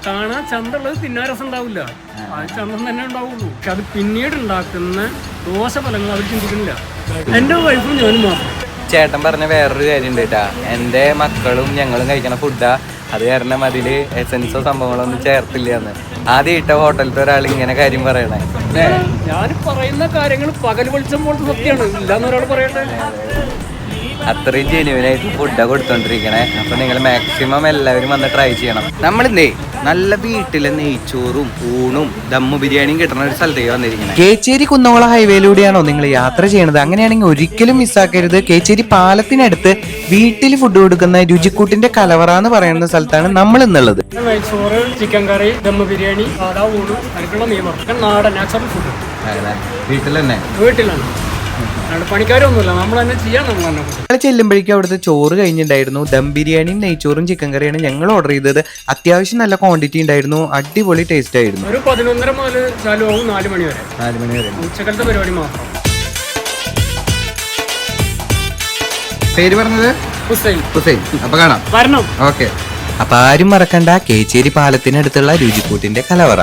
കാണാൻ ചന്തമുള്ളത് തിന്നാൻ രസം ഉണ്ടാവില്ല, അത് ചന്തം തന്നെ ഉണ്ടാവുള്ളൂ. പക്ഷെ അത് പിന്നീട് ഉണ്ടാക്കുന്ന ദോഷഫലങ്ങൾ അവർ ചിന്തിക്കുന്നില്ല. എൻ്റെ വൈഫും ഞാനും മാത്രം. ചേട്ടൻ പറഞ്ഞ വേറൊരു കാര്യം ഉണ്ട് കേട്ടാ, എൻ്റെ മക്കളും ഞങ്ങളും കഴിക്കണ ഫുഡാ, അത് കാരണം അതില് എസൻസോ സംഭവങ്ങളൊന്നും ചേർത്തില്ല എന്ന്. ആദ്യം ഇട്ട ഹോട്ടലിലത്തെ ഒരാൾ ഇങ്ങനെ കാര്യം പറയണേ. ഞാൻ പറയുന്ന കാര്യങ്ങൾ പകൽ വെളിച്ചം പോലത്തെ സത്യമാണ്, ഇല്ലാന്ന് ഒരാൾ പറയട്ടെ. അത്രയും ജെന്യുവനായിട്ട് ഫുഡാണ് കൊടുത്തോണ്ടിരിക്കണേ. അപ്പൊ നിങ്ങൾ മാക്സിമം എല്ലാവരും വന്ന് ട്രൈ ചെയ്യണം. നമ്മളിന്നേ നല്ല വീട്ടിലെ നെയ്ച്ചോറും ഊണും ദമ്മു ബിരിയാണിയും കിട്ടുന്ന ഒരു സ്ഥലത്തേക്ക് വന്നിരിക്കുന്നത്. കേച്ചേരി കുന്നോള ഹൈവേയിലൂടെയാണോ നിങ്ങൾ യാത്ര ചെയ്യണത്? അങ്ങനെയാണെങ്കിൽ ഒരിക്കലും മിസ്സാക്കരുത്. കേച്ചേരി പാലത്തിനടുത്ത് വീട്ടിൽ ഫുഡ് കൊടുക്കുന്ന രുചിക്കൂട്ടിന്റെ കലവറ എന്ന് പറയുന്ന സ്ഥലത്താണ് നമ്മൾ ഇന്നുള്ളത്. നെയ്ച്ചോറ്, ചിക്കൻ കറി, ദമ്മു ബിരിയാണി, സാധാ ഊണ്, അതിനുള്ള മീൻ വറുക്കാൻ നാടൻ നാച്ചുറൽ ഫുഡ് വീട്ടിൽ തന്നെ, വീട്ടിലാണ്. പണിക്കാരൊന്നുമില്ല, നമ്മൾ തന്നെ ചെയ്യാൻ. നമ്മൾ തന്നെ ഞങ്ങൾ ചെല്ലുമ്പോഴേക്കും അവിടുത്തെ ചോറ് കഴിഞ്ഞിട്ടുണ്ടായിരുന്നു. ദം ബിരിയാണിയും നെയ്ച്ചോറും ചിക്കൻ കറിയാണ് ഞങ്ങൾ ഓർഡർ ചെയ്തത്. അത്യാവശ്യം നല്ല ക്വാണ്ടിറ്റി ഉണ്ടായിരുന്നു, അടിപൊളി ടേസ്റ്റ് ആയിരുന്നു. ഒരു 11:30 മുതൽ ചാലു ആവും 4 മണി വരെ. 4 മണി വരെ ഉച്ചക്കലത്തെ പരിപാടി മാത്രം. പേര് പറഞ്ഞത് ഹുസൈൻ. അപ്പൊ കാണാം, വരണം. ഓക്കെ. അപ്പൊ ആരും മറക്കണ്ട, കേച്ചേരി പാലത്തിനടുത്തുള്ള രുചിക്കൂട്ടിന്റെ കലവറ.